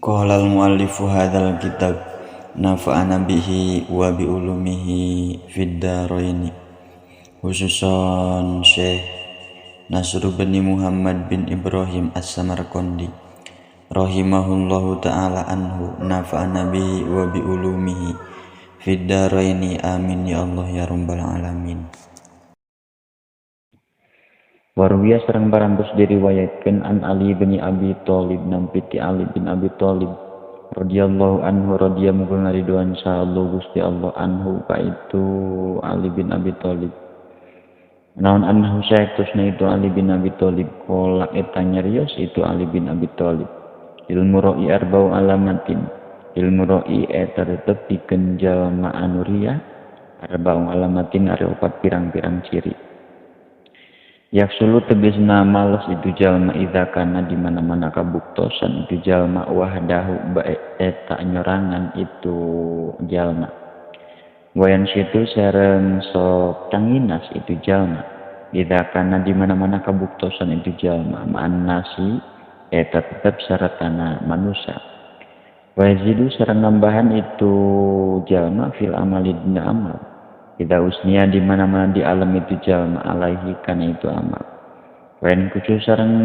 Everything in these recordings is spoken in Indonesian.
Qala al-muallifu hadzal kitab nafa'ana bihi wa bi ulumihi fid dharaini. Khususon Syekh Nasr bin Muhammad bin Ibrahim As-Samarqandi rahimahullahu ta'ala anhu, nafa'ana bihi wa bi ulumihi fid dharaini, amin ya Allah ya rabbal alamin. Warwiya sareng parantos diriwayatkeun an Ali bin Abi Thalib nampi ti Ali bin Abi Thalib radhiyallahu anhu, radhiya muga ngaridhoan sallallahu Gusti Allah anhu ka itu Ali bin Abi Thalib. Naon anhu saektosna itu Ali bin Abi Thalib qala eta nyarios itu Ali bin Abi Thalib, ilmu ra'i arba'u alamatin, ilmu ra'i eta tetep pikeun jalma anu riya, arba'u alamatin ari opat pirang-pirang ciri. Yaksulu tegesna males itu jalma idza kana di mana-mana kabuktosan itu jalma wahdahu eta nyorangan itu jalma. Wayan situ sareng sok tanginas itu jalma idza kana di mana-mana kabuktosan itu jalma ma'an nasi eta tetep saratana manusia. Wa yazidu sareng nambahan itu jalma fil amali dina amal. Ida usnia di mana-mana di alam itu jalma alaihi kana itu amal. Wen kucu sareng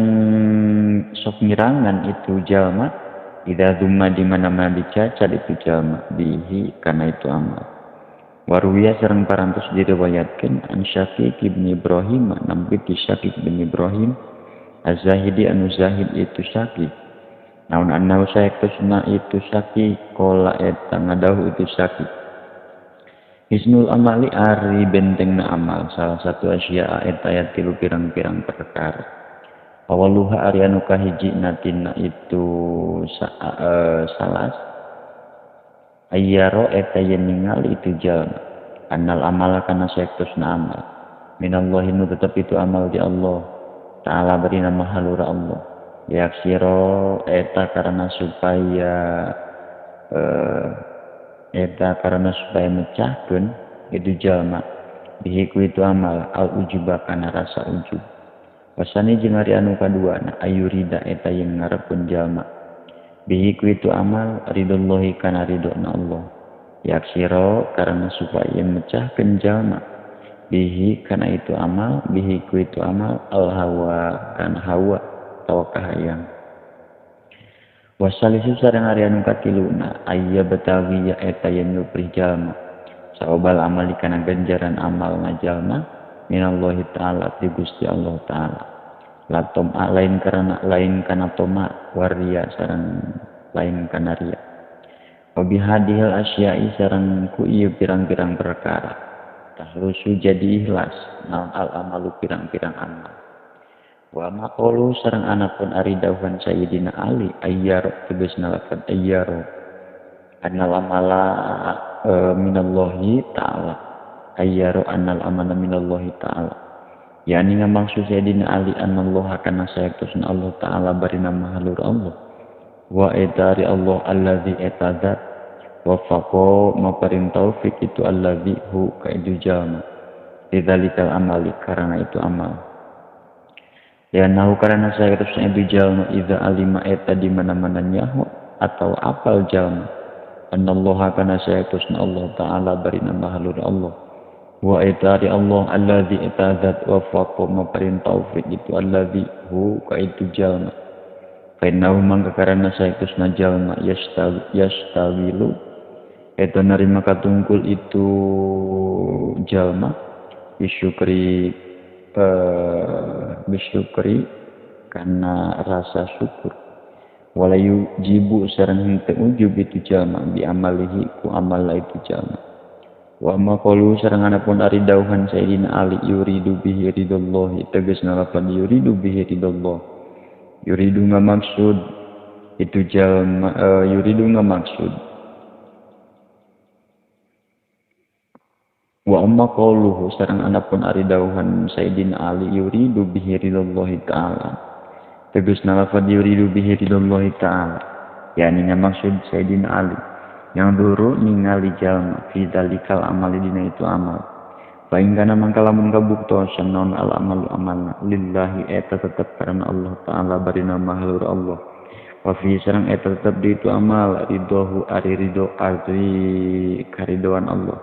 sok ngirangan itu jalma ida dumma di mana-mana dicacat itu jalma bihi kana itu amal. Warwiya sareng parantos diriwayatkeun an Syaqiq bin Ibrahim nampi ti Syaqiq bin Ibrahim az-Zahidi anu zahid itu Syaqiq. Naun annahu saektosna itu Syaqiq qala eta ngadahu itu Syaqiq. Hisnul amali ari bentengna amal salah satu asya eta aya tilu pirang-pirang perkara. Awaluha ari anu kahiji natina itu salas ayyaro eta yen ningali itu jalma annal amala kana saektosna amal minallahi nu tetep itu amal di Allah taala bari nama halura Allah yaksiro eta karena supaya mecahkeun itu jalma bihiku itu amal al ujuba kana rasa ujub. Wasani jeung ari anu kaduana ayurida eta yang ngarepkeun jalma bihiku itu amal ridallahi kana ridona Allah yaksiro karena supaya mecahkeun jalma bihi kana itu amal bihiku itu amal al hawa kana hawa tawa kahayang. Wasalisu sareng ari anu katiluna ayya batawiya eta yen nyuprih jalma saobal amali kana ganjaran amal ngajalma minallahi ta'ala ti Gusti Allah ta'ala latom lain kana toma waria sareng lain kana ria wabihadihil asya'i sareng ku ieu pirang-pirang perkara tahlusu jadi ikhlas naon al amalu pirang-pirang amal. Wa maqalu sareng anapun ari dawuhan Sayyidina Ali ayyar tegasna lafaz ayyar annal amala minallahi ta'ala ayyar annal amana minallahi ta'ala yani ngamaksud Sayyidina Ali anallaha kana saektosna Allah ta'ala bari nama halur Allah wa etari Allah allazi etadat wafaqa maparin taufik itu allazi hu kaidu jalma lidzalikal amali karena itu amal. Ya nahu karena saya terusnya itu jalma idza alima eta di mana-mana nyaho atau apal jalma anallaha kana saya terusna Allah taala bari nama halur Allah wa etari Allah allazi etadat wa faqa maparin taufik itu allazi hu ka itu jalma fa innahu mangka karena saya terusna jalma yastawilu eta narima katungkul itu jalma bisyukri karena rasa syukur walayu jibu sareng henteu ujub itu jalma bi amalihi ku amal itu jalma wa maqalu sareng anapun ari dawuhan Sayyidina Ali yuridu bihi ridallahi tegasna lafaz yuridu bihi ridallah yuridu ngamaksud itu jalma yuridu ngamaksud wa amma qauluhu sareng anapun ari dawuhan Sayyidina Ali yuridu bihi ridallahi ta'ala tegasna lafaz yuridu bihi ridallahi ta'ala yani maksud Sayyidina Ali yang dulu ningali jalma fi dalikal amali dina itu amal fa in kana mangka lamun kabuktosan naon al amalu amalna lillahi eta tetep karena Allah ta'ala bari nama halur Allah wa fi sareng eta tetep di itu amal ridho ari ridho arti karidoan Allah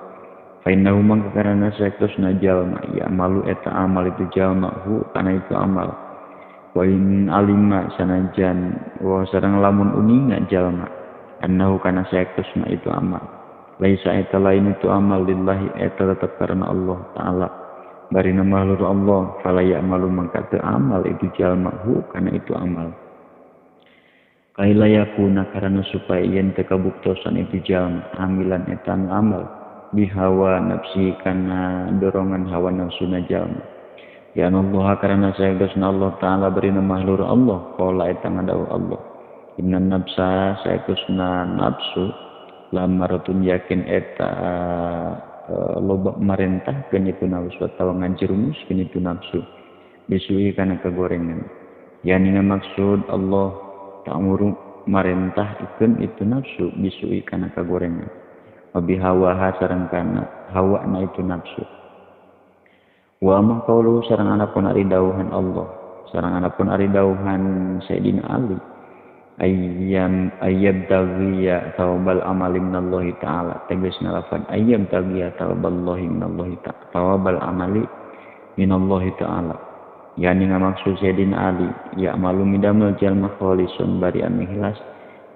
fa innahu mangka karana saektosna jalma ya malu eta amal itu jalma hu kana itu amal wa in alima sanajan wa sareng lamun uninga jalma annahu kana saektosna itu amal laisa eta lain itu amal lillahi eta tetep karena Allah taala bari nama lur Allah fala ya'malu mangka teu amal itu jalma hu kana itu amal kaila yakuna karena supaya yen teu kabuktosan itu jalma amilan eta amal bihawa nafsi kana dorongan hawa nafsuna jalma ya Allah karena saektosna Allah taala bari nama lur Allah qala eta ngadawu Allah inna nafsa saektosna nafsu lamaratun yakin eta loba marentahkeun itu nafsu atawa ngajerumuskeun itu nafsu bisui kana kagorengan yani maksud Allah ta'muru marentahkeun itu nafsu bisui kana kagorengan wabi hawa sareng kana hawa na itu nafsu wa ma qaulu sareng anapun ari dawuhan Allah sareng anapun ari dawuhan Sayyidina Ali ayyam tawiya tawabal amali minallahi ta'ala tegasna lafaz ayyam tawiya tawaballahi minallahi ta'ala tawabal amali minallahi ta'ala yani ngamaksud Sayyidina Ali ya malu midamel jalma khalisun bari anu ikhlas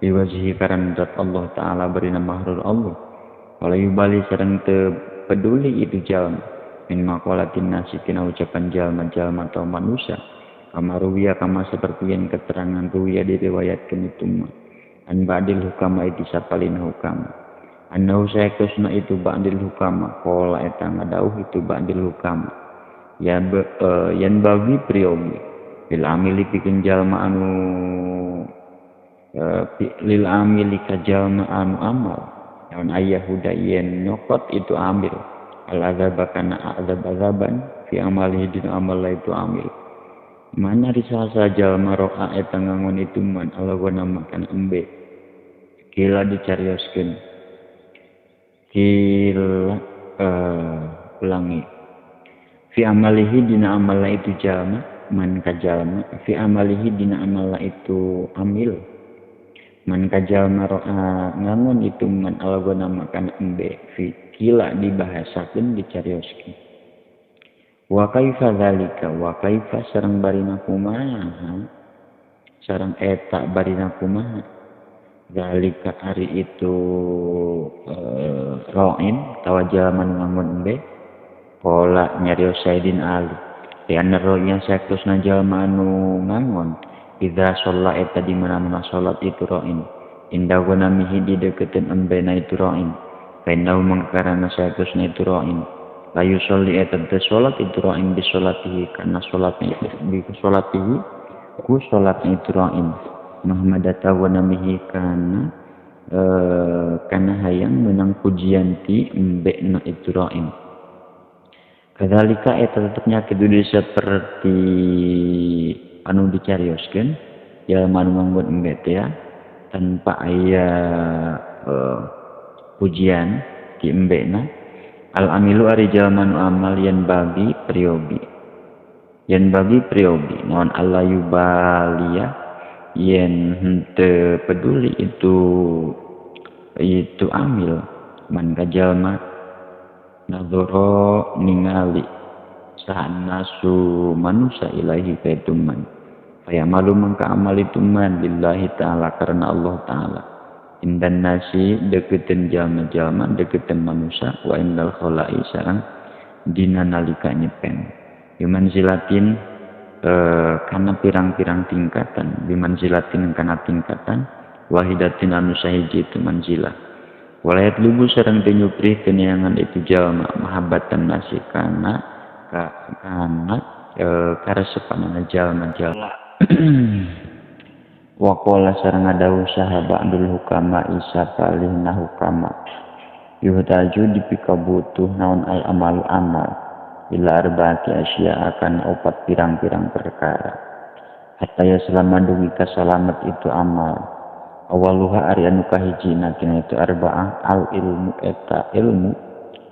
biwajhi karana zat Allah ta'ala bari mahrur Allah wala yubali sareng teu peduli itu jalma min maqalatin nasi tina ucapan jalma-jalma atau manusia kama ruwiya kama seperti yang keterangan ruwiya diriwayatkan itu mah an ba'dil hukama itu sapalin hukama annahu saektosna itu ba'dil hukama qala eta ngadauh itu ba'dil hukama yan bagi priyogi lil amili pikeun jalma anu lil amili ka jalma anu amal naon aya huda yen nyokot itu amil al azaba kana azaban fi amalihi dina amal itu amil mana risasa jalma ro'a eta ngangon itu man Allah guna makan embe kila dicarioskeun kila ulangi fi amalihi dina amala itu jalma man ka jalma fi amalihi dina amala itu amil man ka jalma ro'a ngangon itu man Allah guna makan embe fi kila dibahasakeun dicarioskeun wa kaifa dzalika wa kaifa sareng barina kumaha sareng eta barina kumaha dzalika ari itu ra'in tawajaman ngangon embe qala nyarios Sayyidina Ali ya ro'nya saektosna jalma anu ngangon idza shalla eta di mana-mana salat itu ra'in inda guna mihi di dekeun embe na itu ra'in kainau mangkarana saektosna itu ra'in layu sholli eta salat itu ra'in bi sholatihi karena salatnya itu bi sholatihi ku salatnya itu ra'in Muhammadata wa namihi kana hayang menang pujian ti embekna itu ra'in kadzalika eta tetepnya kedua seperti anu dicarioskeun jalma anu manggon embek ya tanpa aya pujian ti embekna al amilu ari jalma nu amal yen bagi priyobi naon Allah yubalia yen henteu peduli itu amil man ka jalma nadzara ningali sahanasu manusia ilahi kaituman faya malu mangka amal itu man lillahi ta'ala karena Allah ta'ala indan nasi deketin jalma-jalma deketin manusia wa indal khalai sareng dina nalika nyepen bimanzilatin kana pirang-pirang tingkatan bimanzilatin kana tingkatan wahidatin anu sahiji itu manzilah walayat lubu sareng denyupri keneangan itu jalma mahabbatan nasi kana karesepanana jalma-jalma wa qala sareng adawu sahabat dul hukama isa palihna hukama yuhtaju dipikabutuh naon al amalu amal ila arba'ati asya akan opat pirang-pirang perkara hatta ya selama dugi ka salamet itu amal awaluha ari anu kahijina tina itu arba'ah al ilmu eta ilmu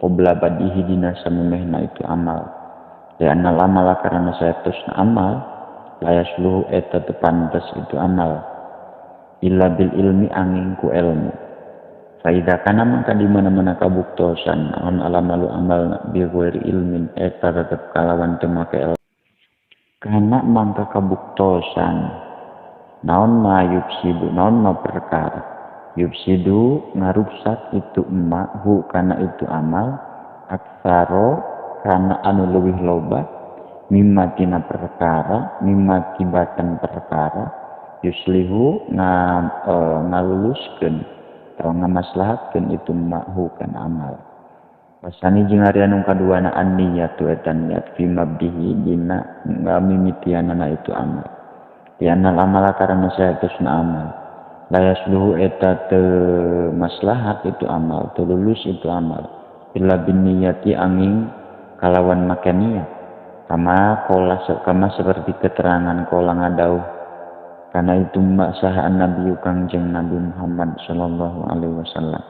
qabla badihi dina samemehna itu amal ya annal amala karana saetusna amal layasluhu eta tepantes itu amal illa bil ilmi angin ku ilmu. Faida kana mangka di mana-mana kabuktosan naon alamalu amal bi ghairi ilmin eta tetep kalawan teu make ilmu. Kana mangka kabuktosan naon ma yufsidu naon ma perkara yufsidu ngarusak itu emak hu kana itu amal aksaro kana anu leuwih loba mimma tina perkara mimma tibatan perkara yuslihu ngaluluskeun atau ngamaslahatkeun itu emak hu kana amal. Wasani jeung ari anu kaduana an-niyatu eta niat fi mabdihi dina ngamimitianana itu amal. Tianal amala karena sayatusna amal. La yasluhu eta teu maslahat itu amal, teu lulus itu amal. Illa binniyati angin kalawan make niat. Kama seperti keterangan qala ngadauh. Karena itu mak saha Nabi Kangjeng Nabi Muhammad sallallahu alaihi wasallam.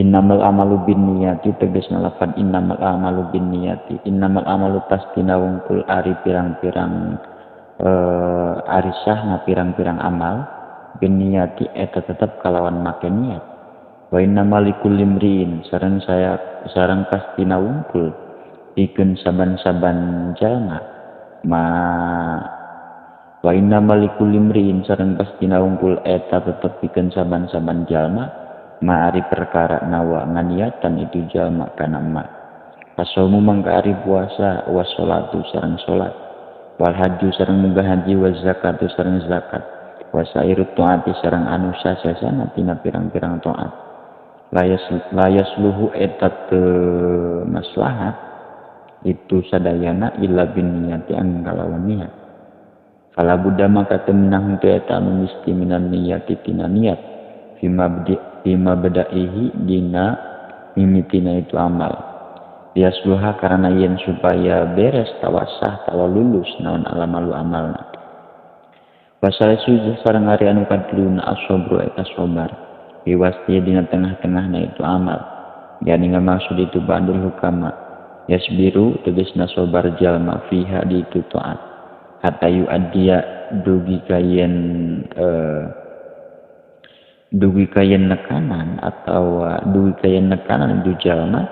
Innamal amalu binniyati tegasna lafaz innamal amalu binniyati. Innamal amalu pastina wungkul ari pirang-pirang arisahna pirang-pirang amal binniyati eta tetep kalawan make niat. Wa innamal likulli imriin sareng pastina wungkul pikeun saban-saban jalma wa innamal likulli imriin sareng pastina wungkul eta tetep pikeun saban-saban jalma ma'ari perkara nawa nganiatan itu jalma kana ma. Pasomu mangka ari puasa wa sholatu sareng salat wal haju sareng munggah haji wa zakatu sareng zakat wa sairut taati sareng anu sasana tina pirang-pirang taat. Layas luhu etat maslahat itu sadayana illa bin niyati an kalawan niat. Fala budda maka temenang tu eta anu misti minan niyati tina niat bima bedaihi dina mimitina itu amal. Yasluha karena yen supaya beres tawasah tawa lulus naon alamalu amalna. Pasal sujud sareng ari anu kaduluna as-sabru eta sabar. Biwasti dina tengah-tengahna itu amal. Yani ngamaksud itu bandul hukama. Yasbiru tegasna sabar jalma fiha di itu taat. Hatta yu'addiya dugi kayen nekanan atau dugi kayen nekanan itu jalma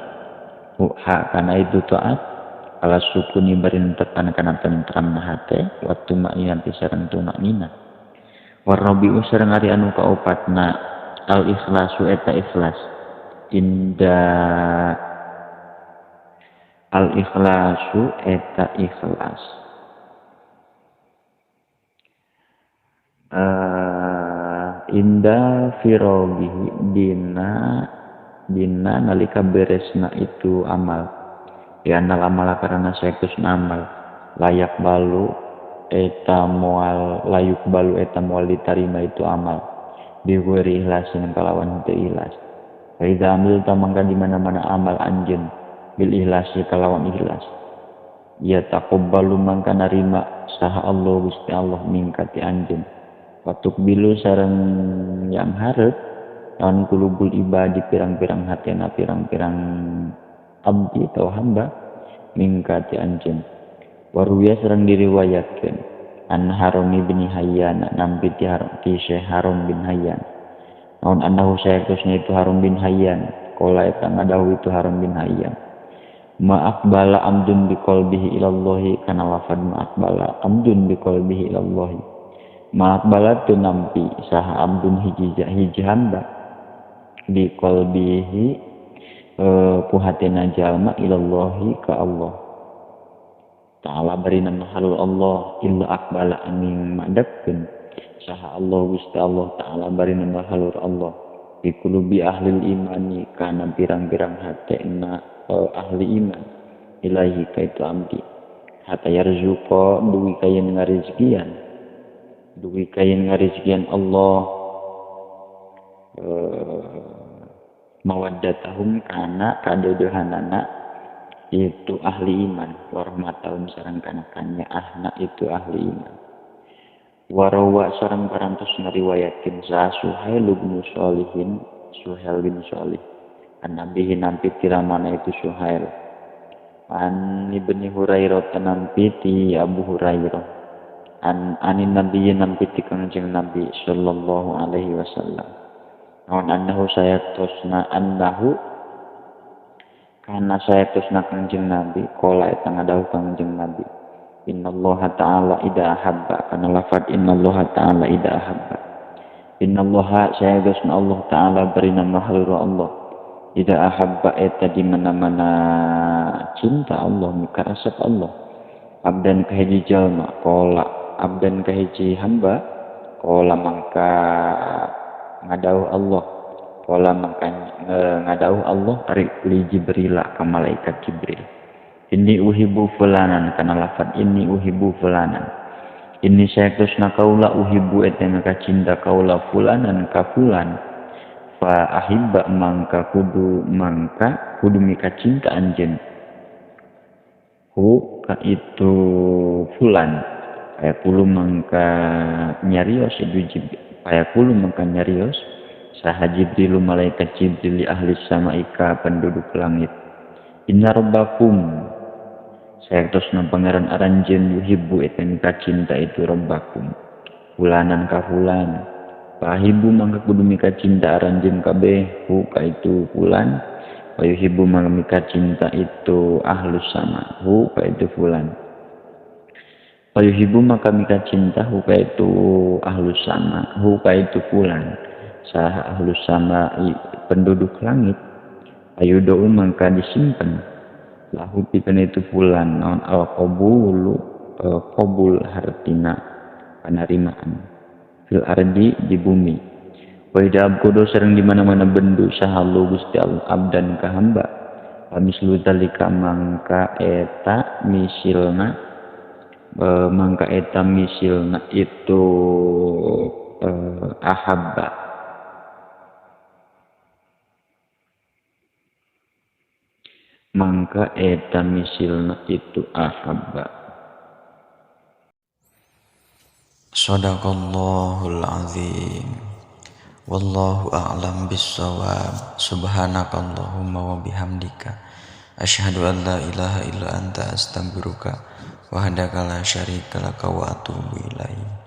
hak kana itu taat ala sukuni barin tekan kana tentram hate waktu ma'inati sareng tunanina warabiu sareng ari anu kaopatna al ikhlasu eta ikhlas inda al ikhlasu eta ikhlas inda firogihi dina nalika beresna itu amal ya nal karena sekus amal layak balu eta moal diterima itu amal biwiri ikhlasin kalawan teu ikhlas fa idza amil tamangka di mana-mana amal anjeun bil ikhlasi kalawan ikhlas ya taqabbalu mangka narima saha Allah Gusti Allah mingkati anjeun watuk bilu sareng yang hareup lawan kulubul ibadi pirang-pirang hatena pirang-pirang abdi atau hamba mingkati anjeun waruya sareng diriwayatkeun an Harum bin Hayyan nampi ti Syekh Harum bin Hayyan naon annahu sayakusna itu Harum bin Hayyan qala eta ngadawu itu Harum bin Hayyan ma'aqbala amdun biqalbihi ilallahi kana lafad ma'aqbala amdun biqalbihi ilallahi ma'aqbala tu nampi saha amdun hiji hamba di qalbihi ku hatena jalma ilallahi ka Allah ta'ala barina mahalul Allah illa aqbala aning madepkeun saha Allah Gusti Allah ta'ala barina mahalur Allah di qulubi ahli imani kana pirang-pirang hatena ahli iman ilahi ka itu amdi hatta yarzuqa duwi kayen ngarizkian Allah mawaddatahum kana kadeudehanana itu ahli iman warahmatahum sareng kana kanyaahna itu ahli iman warawa sareng parantos ngariwayatkeun sa Suhail bin Shalih an-nabi nampi tiramana itu Suhail an Ibnu Hurairah nampi ti Abu Hurairah anin nabiyyin nampi ti Kangjeng Nabi sallallahu alaihi wasallam. Naon annahu sayatosna annahu karena sayatosna Kangjeng Nabi qala eta ngadawuh Kangjeng Nabi innallaha ta'ala idza ahabba kana lafaz innallaha ta'ala idza ahabba innallaha sayatosna Allah ta'ala barina mahluru Allah idza ahabba eta di mana-mana cinta Allah mika asap Allah abdan kahiji jalma qala abdan kahiji hamba qala mangka ngadauh Allah qala mangka ngadauh Allah ari li Jibril ka malaikat Jibril inni uhibbu fulanan kana lafaz inni uhibbu fulanan inni sayatosna kaula uhibbu eta maka cinta kaula fulanan ka fulan fa ahibba mangka kudu mika cinta anjeun hu ka itu fulan kaya kulu mangka nyarios itu kaya kulu mangka nyarios saha Jibril malaikat Jibril li ahli samaika penduduk langit inna rabbakum sayatosna pangeran aranjeun yuhibbu eta mika cinta itu rabbakum fulanan ka fulan pahibu mangka kudu mika cinta aranjeun kabeh hu ka itu fulan wayuhibbu maka cinta itu ahlus sama hu ka itu fulan wayuhibbu maka mika cinta hu ka itu ahlus sama hu ka itu fulan sah ahlus sama penduduk langit ayudo maka disimpan lahu pikeun itu fulan naon al qabul hartina panerimaan fil ardi di bumi Waidab kudo sering di mana-mana bendu sahalu Gusti Allah abdan ka hamba pamislu dalika mangka eta misilna itu ahabba mangka eta misilna itu ahabba. Shadaqallahul azim. Wallahu a'lam bissawab. Subhanakallahumma wa bihamdika asyhadu an la ilaha illa anta astaghfiruka wa hadaka la syarika laka wa atubu ilaik.